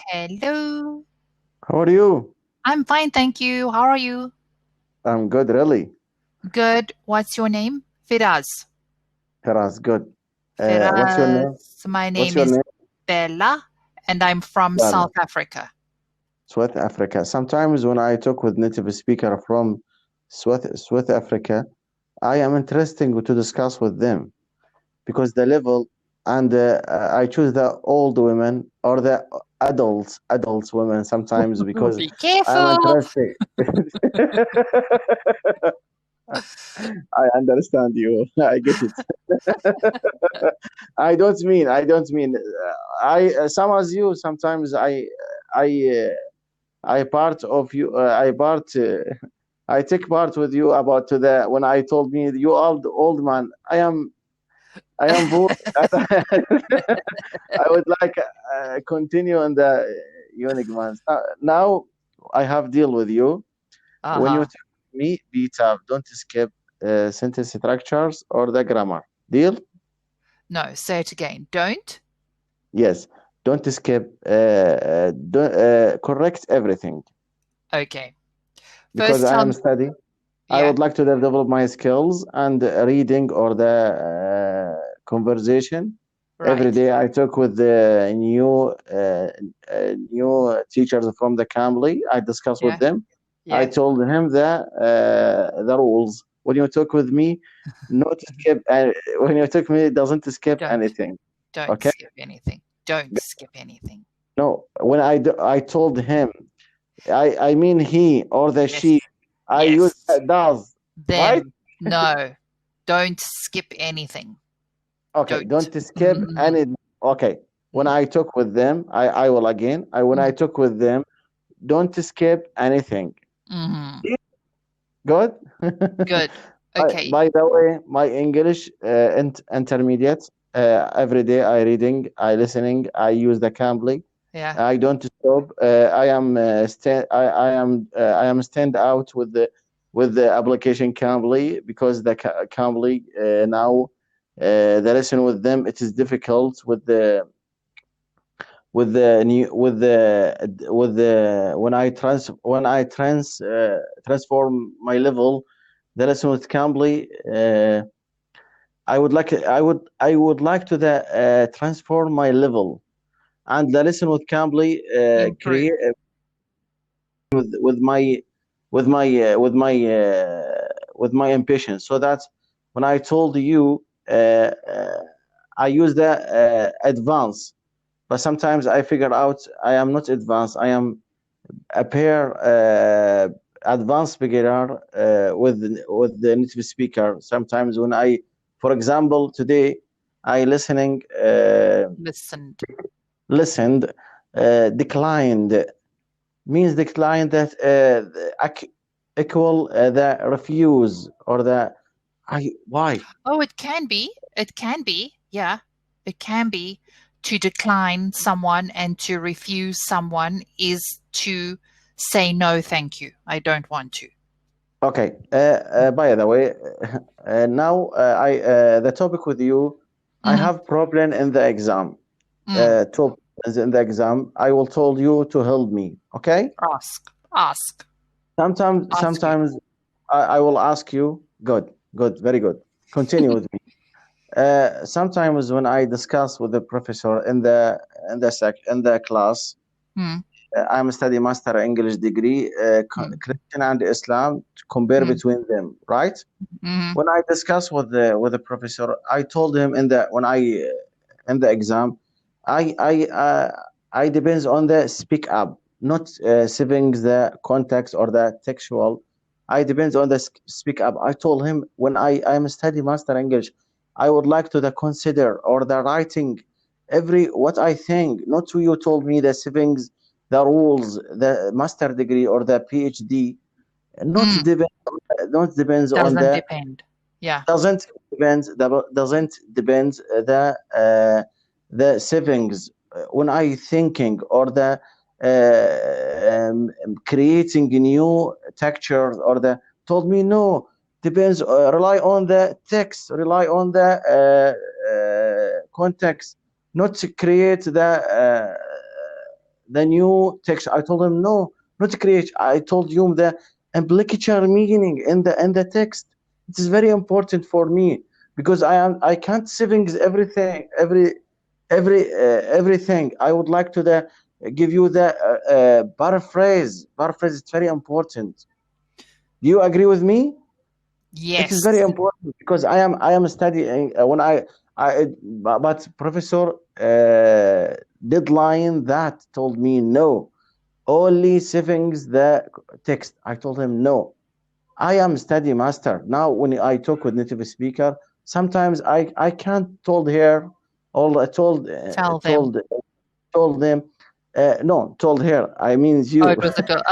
Hello. How are you? I'm fine, thank you. How are you? I'm good, really. Good. What's your name? Firaz. Firas, good. What's your Firaz. name? My What's name your is name? Bella, and I'm from Lala. South Africa. South Africa. Sometimes when I talk with native speaker from South Africa, I am interesting to discuss with them because the level and I choose the old women or the adults women sometimes because Be I'm careful. interested. I understand you. I get it. I don't mean. I some as you. Sometimes I part of you. I take part with you about to the when I told me you old man. I am bored. I would like continue on the unique man. Now I have deal with you. When you Uh-huh. tell me, be tough. Don't skip sentence structures or the grammar. Deal? No, say it again. Don't. Yes. Don't skip. Correct everything Okay. because First I tell am me. study. I Yeah. would like to develop my skills and reading or the conversation. Every Right. day I talk with the new teachers from the Cambly. I discuss with Yeah. them. I Yeah. told him the rules. When you talk with me, not skip. When you talk me, doesn't skip Don't. anything. Don't Okay? skip anything. Don't skip anything. No. When I told him, I mean he or the Yes. she. I use Yes. does. Right? Them. No. Don't skip anything. Okay, Don't. don't skip any. Okay, when I talk with them, I will again. When I talk with them, don't skip anything. Mm-hmm. Yeah, good. Good. by, Okay. by the way, my English intermediate. Every day I reading, I listening, I use the Cambly. Yeah. I don't stop. I am stand out with the application Cambly because the Cambly now the lesson with them it is difficult with the when I transform my level the lesson with Cambly I would like to the transform my level and the lesson with Cambly Improve. create with my with my with my impatience so that when I told you I use the advance but sometimes I figure out I am not advanced I am a pair advanced beginner with the native speaker sometimes when I for example today I Listened. listened declined means decline that equal the refuse or the I why Oh, it can be. It can be. Yeah. It can be to decline someone and to refuse someone is to say no, thank you. I don't want to. okay by the way now I the topic with you I Mm-hmm. have problem in the exam Mm. top in the exam I will told you to help me okay Ask. Ask. Ask you. sometimes I will ask you good very good continue with me sometimes when I discuss with the professor in the class Mm. I'm study master English degree Mm. Christian and Islam to compare Mm. between them right Mm-hmm. when I discuss with the professor I told him in the when I in the exam I depends on the speak up not saving the context or the textual I depends on the speak up I told him when I am study master English I would like to the consider or the writing every what I think not to you told me the savings the rules the master degree or the PhD not Mm. depend not depends on Doesn't the depend. Yeah. doesn't depend the savings when I thinking or the creating new textures or the told me no depends rely on the text rely on the context not to create the new text. I told him no, not create. I told you the implicature meaning in the text. It is very important for me because I can't savings everything everything. I would like to give you the paraphrase. Paraphrase is very important. Do you agree with me? It is Yes. very important because I am studying when but professor deadline that told me no, only savings the text. I told him no. I am study master. Now when I talk with native speaker, sometimes I can't told her all Tell them. told them no, told her. I means Oh, you. it was a girl.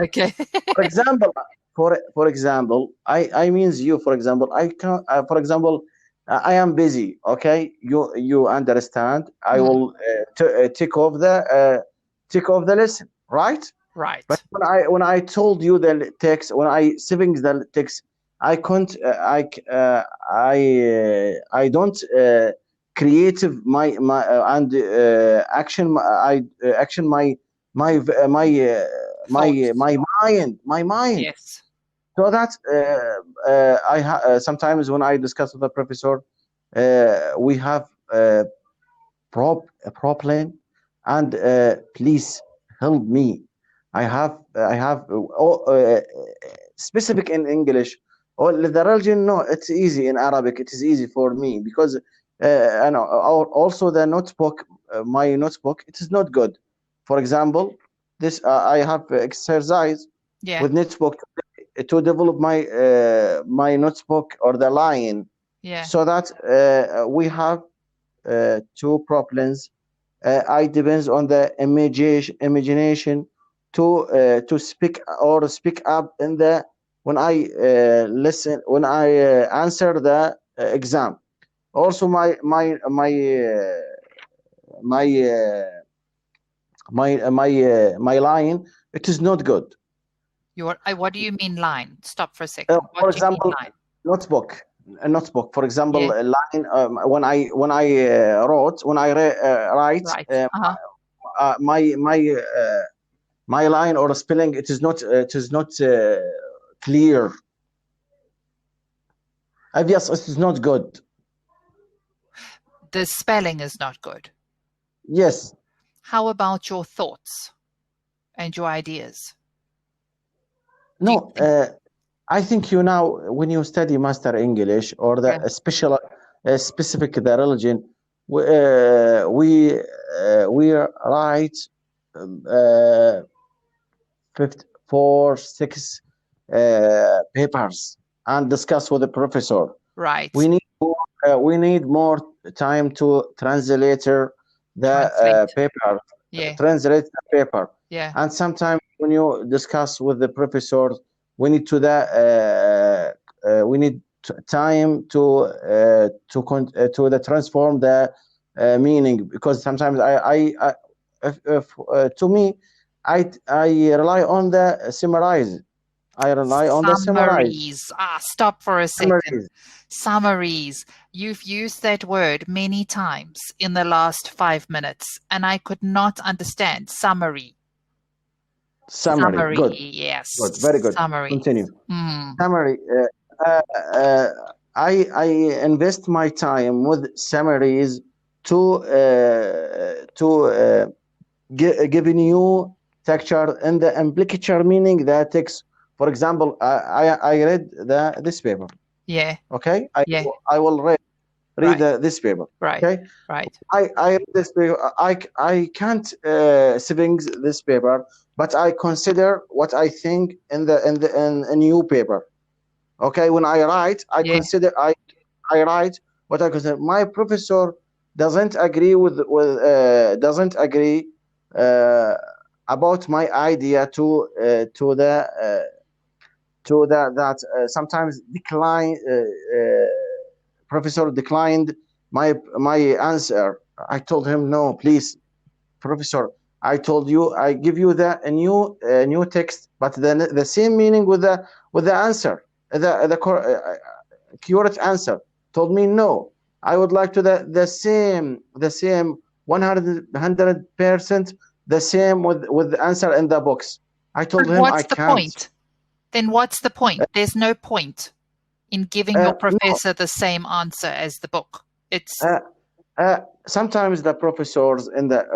Okay. For example, for example, I means you. For example, I can. For example, I am busy. Okay, you understand. I Hmm. will take off the lesson, right? But Right. when I told you the text, when I savings the text, I can't. I don't creative my and action. Action my Thoughts. my mind. Yes. So that sometimes when I discuss with the professor, we have a problem, and please help me. I have specific in English. Or the religion, no, it's easy in Arabic. It is easy for me because I know. Also the notebook, my notebook, it is not good. For example, this I have exercise Yeah. with notebook to develop my notebook or the line, Yeah. so that we have two problems. I depends on the imagination to speak or speak up in the when I listen when I answer the exam. Also, my my line, it is not good. What do you mean line? Stop for a second. What For do you mean example, line? notebook, a notebook. For example, Yeah. a line when I wrote when I write Right. Uh-huh. my line or spelling, it is not clear. Yes, it is not good. The spelling is not good. Yes. How about your thoughts and your ideas? Do you No. think? I think you now when you study master English or the Yeah. special specific the religion, we write uh, 4 6 papers and discuss with the professor. Right. We need more time to translator the Translate. paper, Yeah. translate the paper. Yeah. And sometimes when you discuss with the professor, we need we need time to the transform the meaning, because sometimes I if to me I rely on the summarize. I rely on the summarize. Summaries. Stop for a second. Summaries. Summaries. You've used that word many times in the last 5 minutes, and I could not understand summary. Summary. Summary. Good. Yes. Good. Very good. Summary. Continue. Hmm. Summary. I invest my time with summaries to giving you texture and the implicature meaning that takes. For example, I read this paper. Yeah. Okay, Yeah. I will read Right. this paper. Right. Okay, Right. I read this paper. I can't savings this paper, but I consider what I think in a new paper. Okay, when I write, Yeah. I write what I consider. My professor doesn't agree doesn't agree uh, about my idea to the that sometimes decline. Professor declined my answer. I told him no, please, professor. I told you I give you a new text, but the same meaning with the answer, the accurate answer. Told me no. I would like to the same 100% the same with the answer in the box. I told But him I what's the can't. point? Then what's the point? There's no point in giving your No, professor the same answer as the book. It's sometimes the professors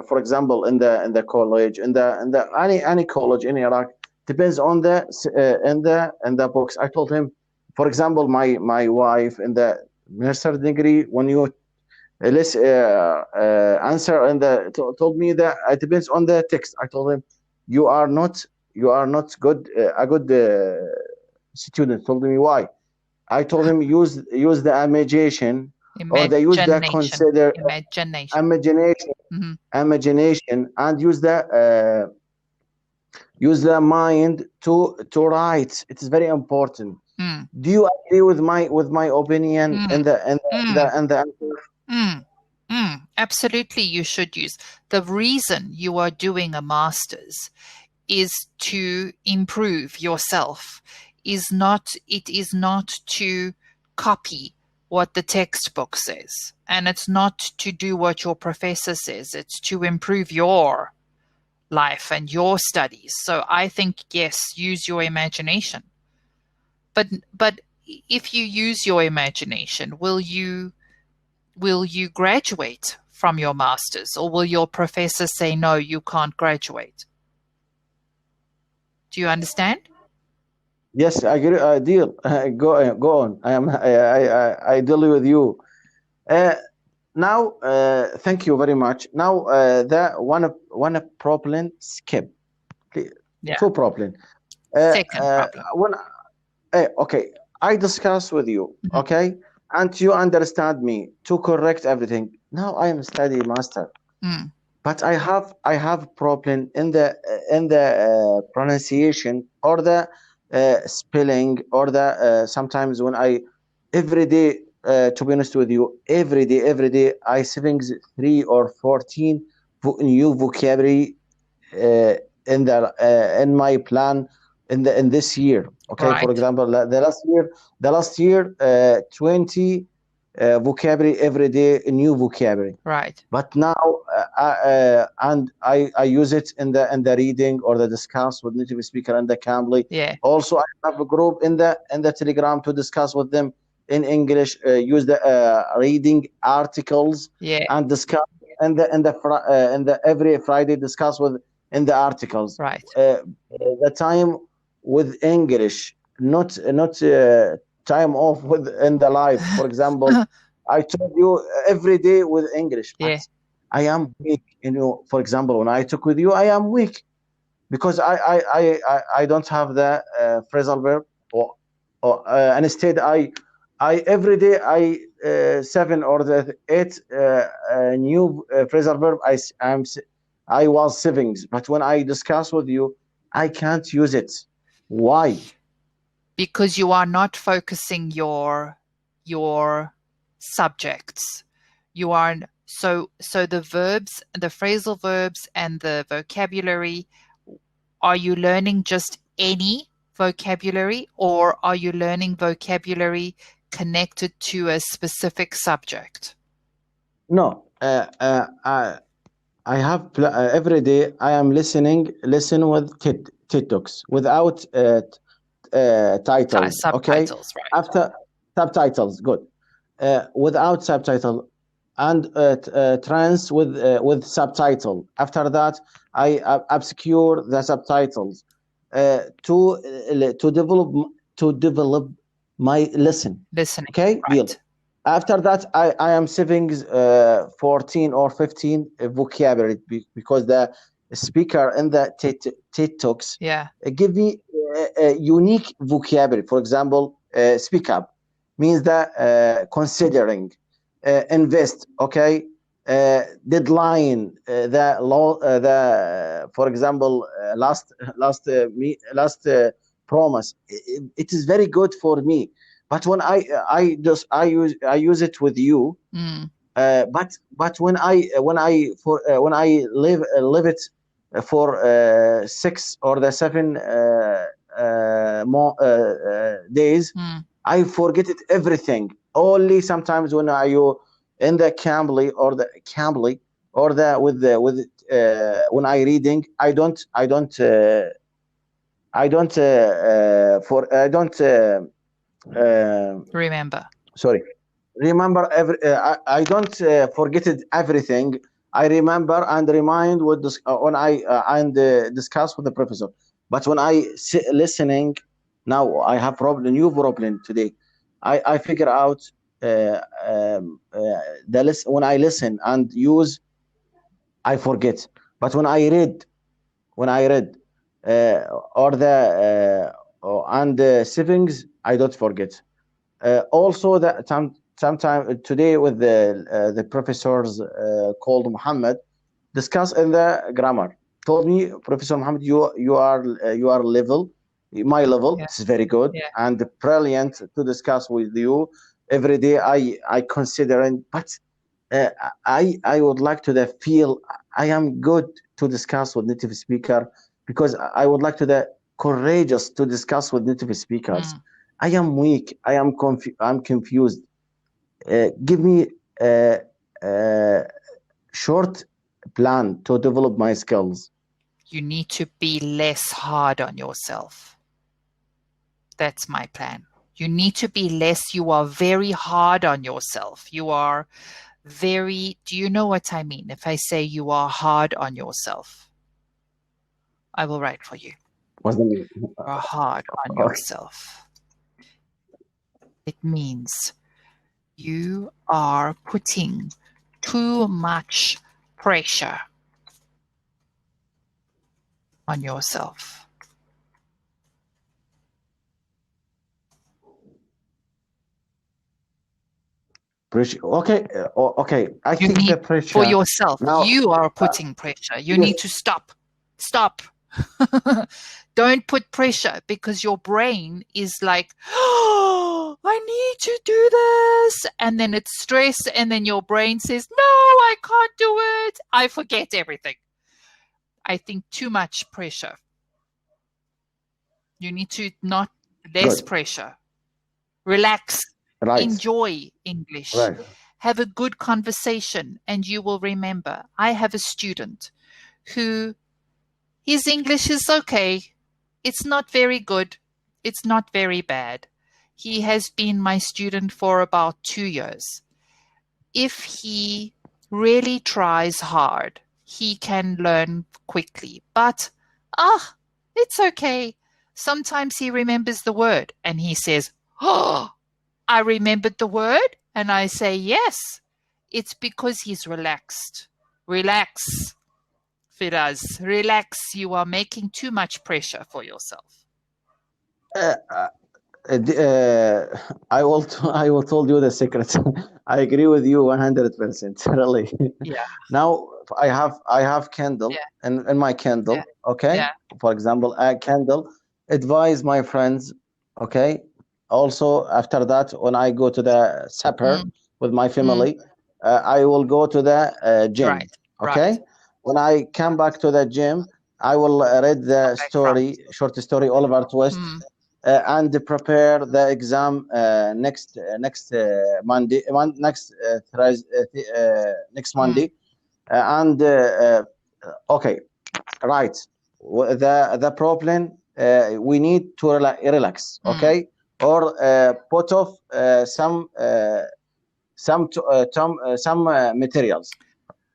for example, in the college, in the any college in Iraq, depends on the in the books. I told him, for example, my wife in the master degree, when you let's answer and told me that it depends on the text. I told him, you are not good, a good student. Told me why. I told him, use the imagination, or they use the imagination. consider Imagination. imagination, Mhm. and use the mind to write. It is very important. Mm. Do you agree with my opinion Mm. in the Absolutely, you should use. The reason you are doing a master's is to improve yourself. It is not to copy what the textbook says, and it's not to do what your professor says. It's to improve your life and your studies. So I think, yes, use your imagination. But if you use your imagination, will you graduate from your master's, or will your professor say, no, you can't graduate? Do you understand? Yes, I agree. Deal. Go on. I deal with you. Now, thank you very much. Now, the one problem skip. Yeah. Two problem. Second problem. When okay, I discuss with you, okay, and you understand me to correct everything. Now I am study master, but I have problem in the pronunciation, or the spelling, or the sometimes when I every day, to be honest with you, every day I saving 3 or 14 new vocabulary uh, in my plan in this year. Okay, Right. for example, the last year 20 vocabulary every day, new vocabulary. Right. But now and I use it in the reading or the discuss with native speaker in the Cambly. Yeah. Also, I have a group in the Telegram to discuss with them in English. Use the reading articles, Yeah. and discuss in the every Friday, discuss with in the articles. Right. The time with English, not time off with in the life. For example, I told you every day with English, but Yeah. I am weak. For example, when I talk with you, I am weak because I don't have the phrasal verb, and instead I every day I 7 or the 8 new phrasal verb I was savings, but when I discuss with you, I can't use it. Why? Because you are not focusing your subjects. You are so the verbs, the phrasal verbs, and the vocabulary. Are you learning just any vocabulary, or are you learning vocabulary connected to a specific subject? No, I have every day I am listen with TED Talks without titles. Okay, Subtitles, right? after subtitles, good. Without subtitle, and trans with subtitle. After that, I obscure the subtitles to develop my lesson. Listening. Okay, Right. deal. After that, I am saving 14 or 15 vocabulary because the speaker in the TED Talks give me a unique vocabulary. For example, speak up means that considering, invest, okay, deadline, the law, the for example, last promise. It is very good for me. But when I use it with you, but when I live it for 6 or the 7 more days, I forget it everything. Only sometimes when you in the Cambly or the Cambly, or when I reading, I don't Remember. sorry, remember I don't forget it everything. I remember and remind with this, when I discuss with the professor. But when I listening, now I have new problem today. I figure out when I listen and use, I forget. But when I read, or the savings, I don't forget. Also, that sometime today with the professors called Muhammad, discuss in the grammar. Told me, Professor Muhammad, you are level, my level. Yeah. It's very good and brilliant to discuss with you every day. I consider it, but I would like to feel I am good to discuss with native speaker, because I would like to courageous to discuss with native speakers. I am weak. I'm confused. Give me a short plan to develop my skills. You need to be less hard on yourself. That's my plan. You need to be less. You are very hard on yourself. You are very, do you know what I mean? If I say you are hard on yourself, I will write for you. What's the meaning? You are hard on yourself. It means you are putting too much pressure on yourself. Pressure. Okay. Okay. I You think the need pressure for yourself. now. You are putting pressure. You need to stop. Don't put pressure, because your brain is like, oh, I need to do this. And then it's stress. And then your brain says, no, I can't do it. I forget everything. I think too much pressure. You need to less pressure. Relax. Right. Enjoy English. Right. Have a good conversation, and you will remember. I have a student who, his English is okay. It's not very good. It's not very bad. He has been my student for about 2 years. If he really tries hard, he can learn quickly. But, it's okay. Sometimes he remembers the word and he says, oh, I remembered the word. And I say, yes, it's because he's relaxed. Relax. Firaz, relax. You are making too much pressure for yourself. I will tell you the secret. I agree with you 100%. Really. Yeah. Now I have Kindle in my Kindle. Yeah. Okay. Yeah. For example, Kindle advise my friends. Okay. Also, after that, when I go to the supper with my family, I will go to the gym. Right. Okay. Right. When I come back to the gym, I will read the short story, Oliver Twist. And prepare the exam next Monday, next Monday, and okay, right. The problem, we need to relax, okay, or put off some materials.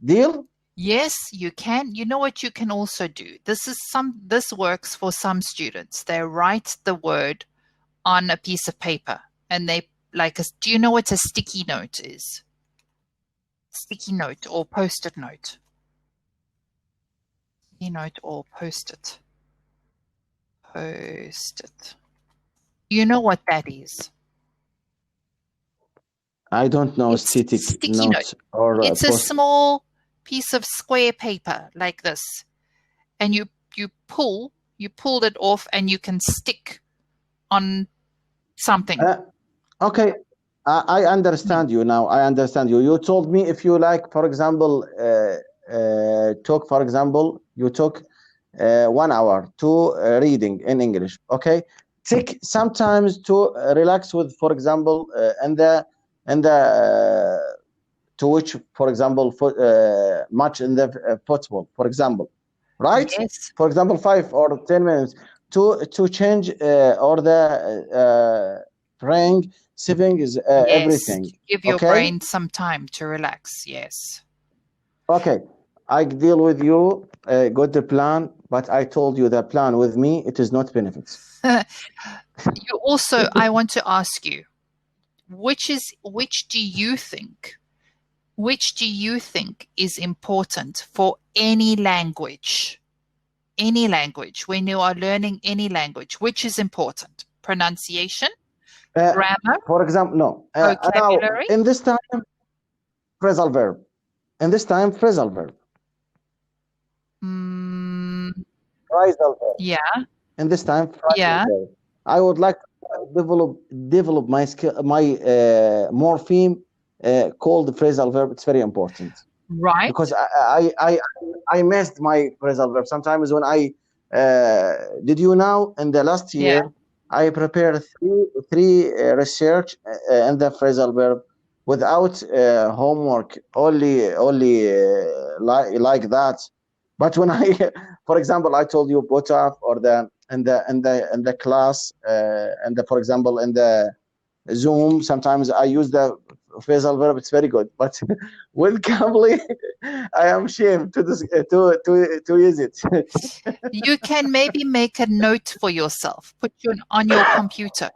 Deal. Yes, you can. You know what you can also do? This works for some students. They write the word on a piece of paper, and they do you know what a sticky note is? Sticky note or post-it note. Sticky note or post-it. Post-it. You know what that is? I don't know. Sticky note. Or it's a small piece of square paper like this, and you pulled it off, and you can stick on something. Okay, I understand you now. I understand you. You told me if you like, for example, talk. For example, you took 1 hour to reading in English. Okay, take sometimes to relax with, for example, in the to watch, for example, match in the football, for example, right? Yes. For example, 5 or 10 minutes to change or the praying, saving is Yes. everything. Give your Okay? brain some time to relax. Yes. Okay. I deal with you, got the plan, but I told you the plan with me, it is not benefits. You also, I want to ask you, which do you think is important for any language? Any language, when you are learning any language, which is important? Pronunciation, grammar, For example, no. Now, vocabulary? in this time, phrasal verb. In this time, phrasal verb. Phrasal verb. Yeah, In this time, phrasal yeah, verb. I would like to develop my skill, my morpheme called phrasal verb. It's very important right. because I missed my phrasal verb sometimes when I did you know in the last Yeah. year I prepared three research in the phrasal verb without homework, only like that. But when I, for example, I told you put up or the in the class and the, for example, in the Zoom, sometimes I use the phrasal verb. It's very good, but with Cambly, I am ashamed to use it. You can maybe make a note for yourself, put you on your computer,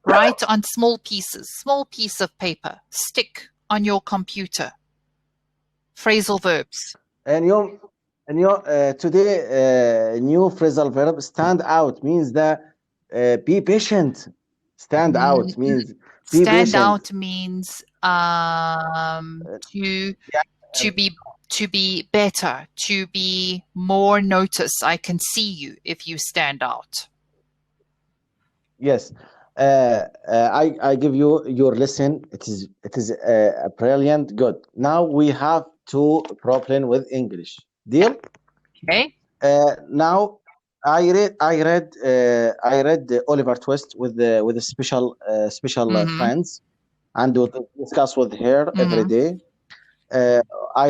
write on small piece of paper, stick on your computer. Phrasal verbs. And your today new phrasal verb stand out means that be patient. Stand out means be Stand patient. out means to be better, to be more noticed. I can see you if you stand out. Yes. I give you your lesson. It is brilliant. Good. Now we have two problem with English. Deal? Okay. Now I read Oliver Twist with the special friends, and we'll discuss with her every day. I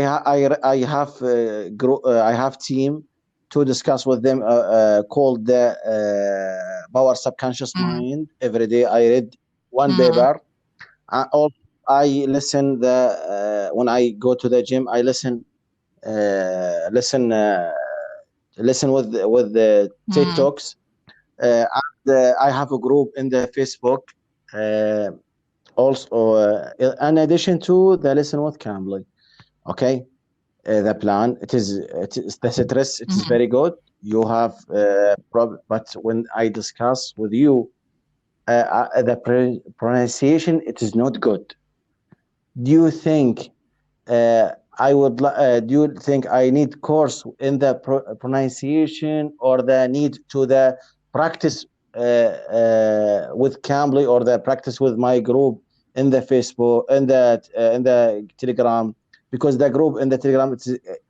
have team to discuss with them called the Power Subconscious Mind. Every day I read one paper. I listen when I go to the gym. I listen with the TikToks. And I have a group in the Facebook. Also, in addition to the listen with Cambly. Okay, the plan it is the stress. It is very good. You have but when I discuss with you, the pronunciation it is not good. Do you think do you think I need course in the pronunciation or the need to the practice with Cambly or the practice with my group in the Facebook in the Telegram, because the group in the Telegram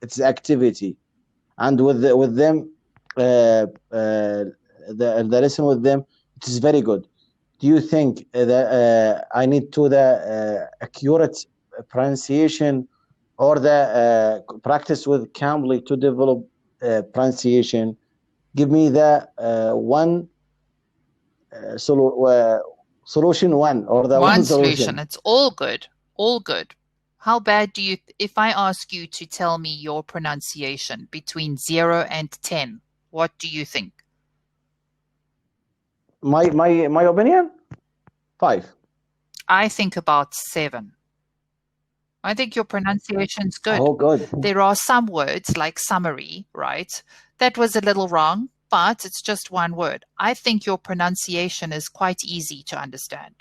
it's activity, and with them the lesson with them it is very good. Do you think that I need to the accurate pronunciation or the practice with Cambly to develop pronunciation? Give me the one solution one or the one solution. It's all good. All good. How bad do you, if I ask you to tell me your pronunciation between 0 and 10, what do you think? My opinion, 5. I think about 7. I think your pronunciation's good. Oh, good. There are some words like summary, right? That was a little wrong, but it's just one word. I think your pronunciation is quite easy to understand.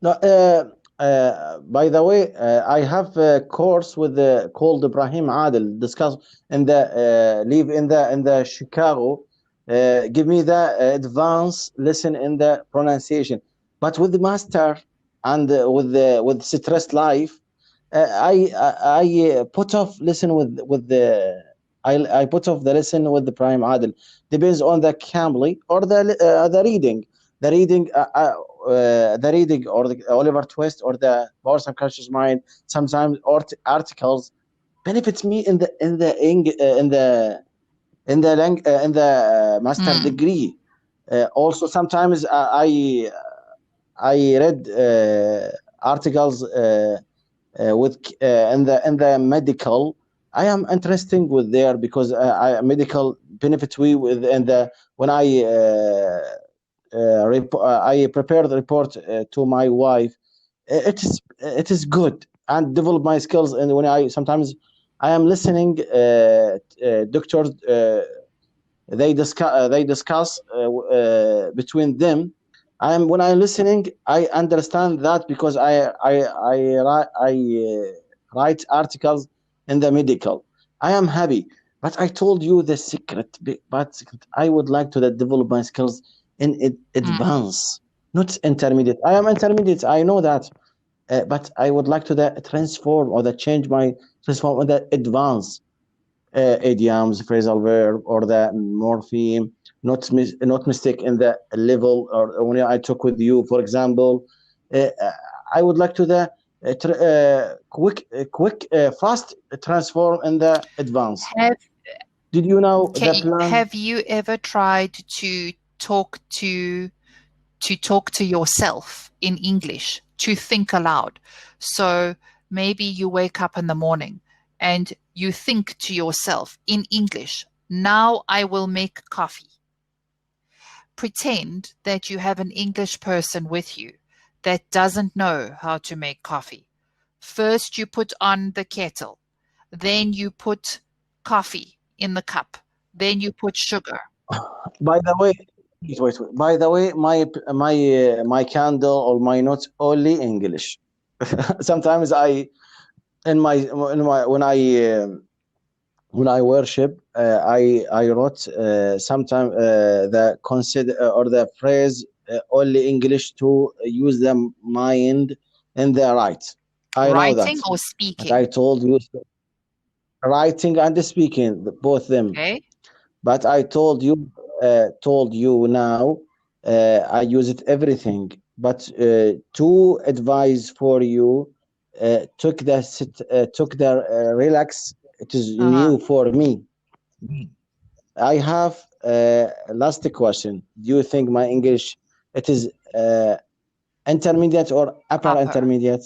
No, by the way, I have a course with called Ibrahim Adel. Discuss in the live in the Chicago. Give me the advanced lesson in the pronunciation. But with the master and with stress life, I put off lesson with the I put off the lesson with the Ibrahim Adel. Depends on the Cambly or the reading. The reading the reading or the Oliver Twist or the Power Subconscious Mind, sometimes articles benefits me in the master degree. Also, sometimes I read articles with in the medical. I am interesting with there because medical benefits we with when I prepare the report to my wife. It is good and develop my skills. And when I sometimes I am listening, doctors they discuss between them. When I'm listening, I understand that because I write articles in the medical. I am happy, but I told you the secret. But I would like to develop my skills in advance, not intermediate. I am intermediate. I know that, but I would like to transform or change my transform on the advance. Idioms, phrasal verb, or the morpheme, not mistake in the level, or when I talk with you, for example, I would like to quick, fast transform in the advance. Did you know the plan? Have you ever tried to talk to yourself in English, to think aloud? So maybe you wake up in the morning and you think to yourself in English, now I will make coffee. Pretend that you have an English person with you that doesn't know how to make coffee. First you put on the kettle, then you put coffee in the cup, then you put sugar. By the way, wait. By the way, my candle or my notes only English. Sometimes when I worship, I wrote sometimes the consider or the phrase only English to use the mind in the right. I know that. Writing or speaking? But I told you writing and speaking, both them. Okay. But I told you now, I use it everything. But to advise for you, took the relax. It is new for me. I have last question. Do you think my English it is intermediate or upper intermediate?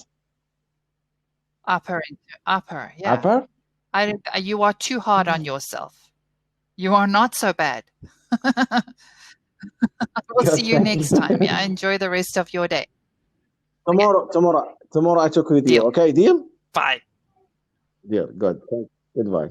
Upper, yeah. Upper? You are too hard on yourself. You are not so bad. We'll see you next time. Yeah, enjoy the rest of your day. Tomorrow I talk with you. Deal. Okay, deal? Bye. Deal. Good. Goodbye.